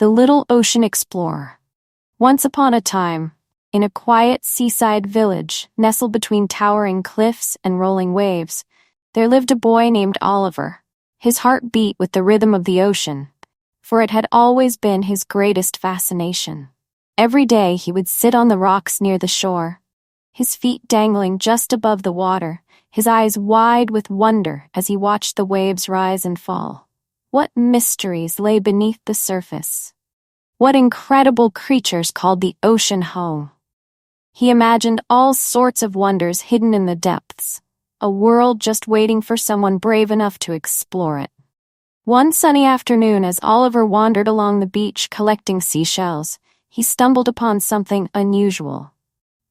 The Little Ocean Explorer. Once upon a time, in a quiet seaside village nestled between towering cliffs and rolling waves, there lived a boy named Oliver. His heart beat with the rhythm of the ocean, for it had always been his greatest fascination. Every day he would sit on the rocks near the shore, his feet dangling just above the water, his eyes wide with wonder as he watched the waves rise and fall. What mysteries lay beneath the surface? What incredible creatures called the ocean home? He imagined all sorts of wonders hidden in the depths, a world just waiting for someone brave enough to explore it. One sunny afternoon, as Oliver wandered along the beach collecting seashells, he stumbled upon something unusual.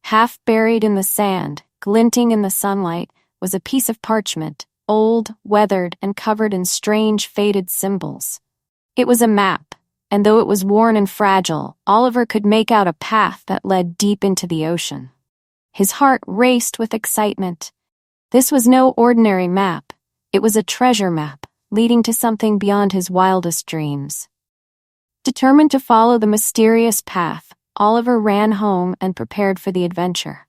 Half buried in the sand, glinting in the sunlight, was a piece of parchment, old, weathered, and covered in strange, faded symbols. It was a map, and though it was worn and fragile, Oliver could make out a path that led deep into the ocean. His heart raced with excitement. This was no ordinary map. It was a treasure map, leading to something beyond his wildest dreams. Determined to follow the mysterious path, Oliver ran home and prepared for the adventure.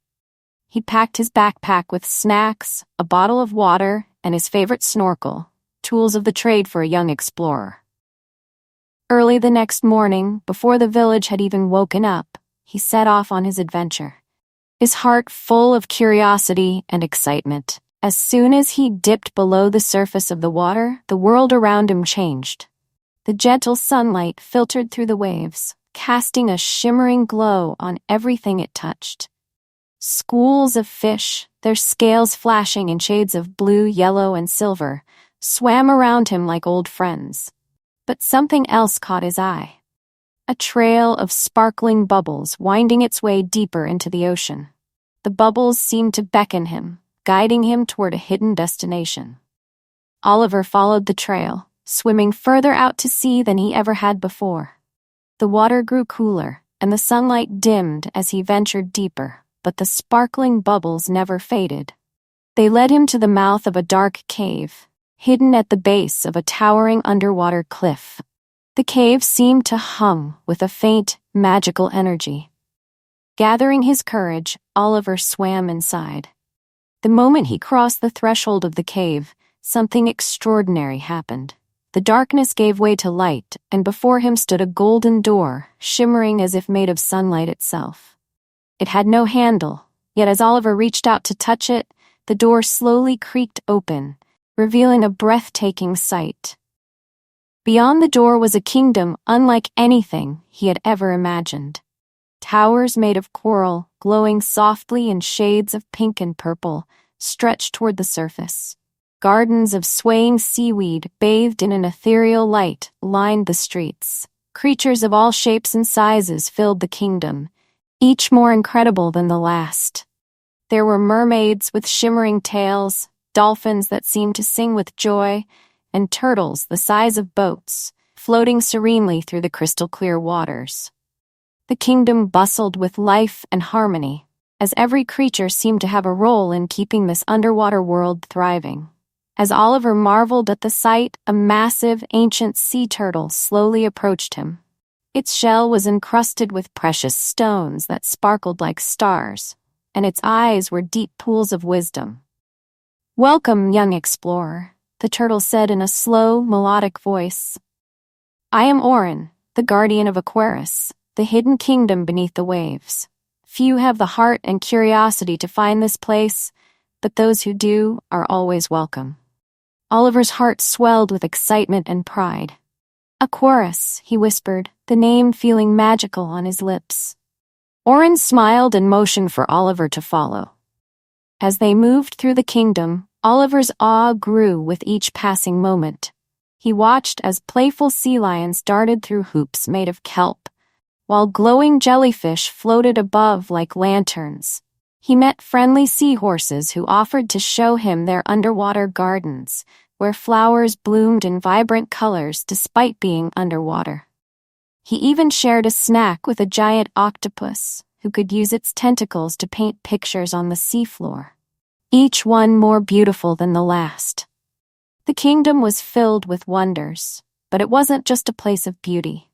He packed his backpack with snacks, a bottle of water, and his favorite snorkel, tools of the trade for a young explorer. Early the next morning, before the village had even woken up, he set off on his adventure, his heart full of curiosity and excitement. As soon as he dipped below the surface of the water, the world around him changed. The gentle sunlight filtered through the waves, casting a shimmering glow on everything it touched. Schools of fish, their scales flashing in shades of blue, yellow, and silver, swam around him like old friends. But something else caught his eye. A trail of sparkling bubbles winding its way deeper into the ocean. The bubbles seemed to beckon him, guiding him toward a hidden destination. Oliver followed the trail, swimming further out to sea than he ever had before. The water grew cooler, and the sunlight dimmed as he ventured deeper, but the sparkling bubbles never faded. They led him to the mouth of a dark cave, hidden at the base of a towering underwater cliff. The cave seemed to hum with a faint, magical energy. Gathering his courage, Oliver swam inside. The moment he crossed the threshold of the cave, something extraordinary happened. The darkness gave way to light, and before him stood a golden door, shimmering as if made of sunlight itself. It had no handle, yet as Oliver reached out to touch it, the door slowly creaked open, revealing a breathtaking sight. Beyond the door was a kingdom unlike anything he had ever imagined. Towers made of coral, glowing softly in shades of pink and purple, stretched toward the surface. Gardens of swaying seaweed, bathed in an ethereal light, lined the streets. Creatures of all shapes and sizes filled the kingdom, each more incredible than the last. There were mermaids with shimmering tails, dolphins that seemed to sing with joy, and turtles the size of boats, floating serenely through the crystal-clear waters. The kingdom bustled with life and harmony, as every creature seemed to have a role in keeping this underwater world thriving. As Oliver marveled at the sight, a massive, ancient sea turtle slowly approached him. Its shell was encrusted with precious stones that sparkled like stars, and its eyes were deep pools of wisdom. "Welcome, young explorer," the turtle said in a slow, melodic voice. "I am Orin, the guardian of Aquarius, the hidden kingdom beneath the waves. Few have the heart and curiosity to find this place, but those who do are always welcome." Oliver's heart swelled with excitement and pride. "Aquarius," he whispered, the name feeling magical on his lips. Orin smiled and motioned for Oliver to follow. As they moved through the kingdom, Oliver's awe grew with each passing moment. He watched as playful sea lions darted through hoops made of kelp, while glowing jellyfish floated above like lanterns. He met friendly seahorses who offered to show him their underwater gardens, where flowers bloomed in vibrant colors despite being underwater. He even shared a snack with a giant octopus, who could use its tentacles to paint pictures on the seafloor, each one more beautiful than the last. The kingdom was filled with wonders, but it wasn't just a place of beauty.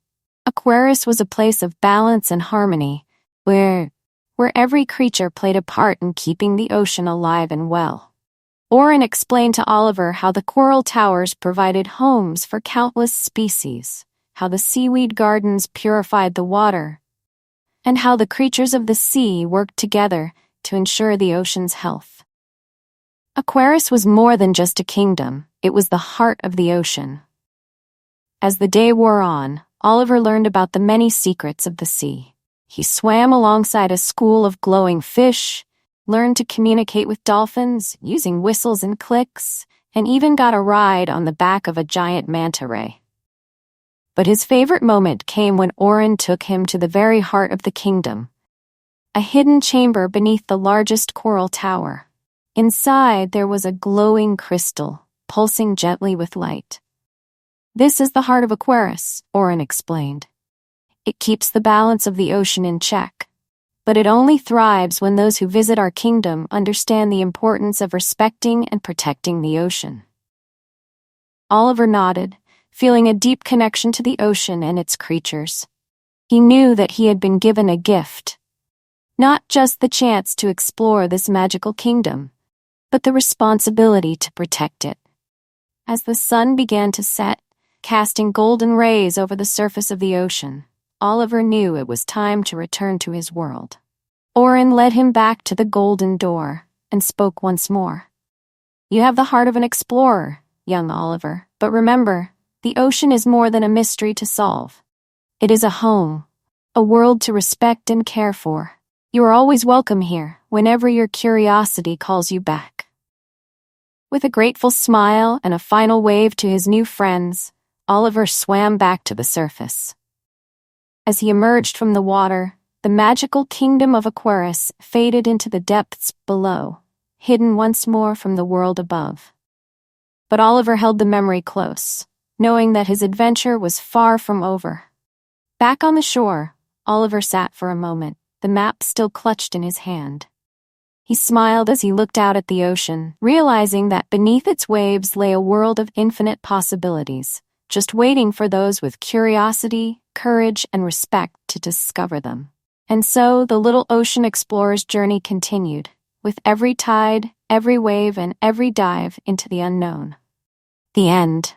Aquarius was a place of balance and harmony, where every creature played a part in keeping the ocean alive and well. Oren explained to Oliver how the coral towers provided homes for countless species, how the seaweed gardens purified the water, and how the creatures of the sea worked together to ensure the ocean's health. Aquarius was more than just a kingdom, it was the heart of the ocean. As the day wore on, Oliver learned about the many secrets of the sea. He swam alongside a school of glowing fish, learned to communicate with dolphins using whistles and clicks, and even got a ride on the back of a giant manta ray. But his favorite moment came when Oren took him to the very heart of the kingdom, a hidden chamber beneath the largest coral tower. Inside there was a glowing crystal, pulsing gently with light. "This is the heart of Aquarius," Oren explained. "It keeps the balance of the ocean in check. But it only thrives when those who visit our kingdom understand the importance of respecting and protecting the ocean." Oliver nodded, feeling a deep connection to the ocean and its creatures. He knew that he had been given a gift, not just the chance to explore this magical kingdom, but the responsibility to protect it. As the sun began to set, casting golden rays over the surface of the ocean, Oliver knew it was time to return to his world. Oren led him back to the golden door and spoke once more. "You have the heart of an explorer, young Oliver, but remember, the ocean is more than a mystery to solve. It is a home, a world to respect and care for. You are always welcome here, whenever your curiosity calls you back." With a grateful smile and a final wave to his new friends, Oliver swam back to the surface. As he emerged from the water, the magical kingdom of Aquarius faded into the depths below, hidden once more from the world above. But Oliver held the memory close, knowing that his adventure was far from over. Back on the shore, Oliver sat for a moment, the map still clutched in his hand. He smiled as he looked out at the ocean, realizing that beneath its waves lay a world of infinite possibilities, just waiting for those with curiosity, courage, and respect to discover them. And so the little ocean explorer's journey continued, with every tide, every wave, and every dive into the unknown. The end.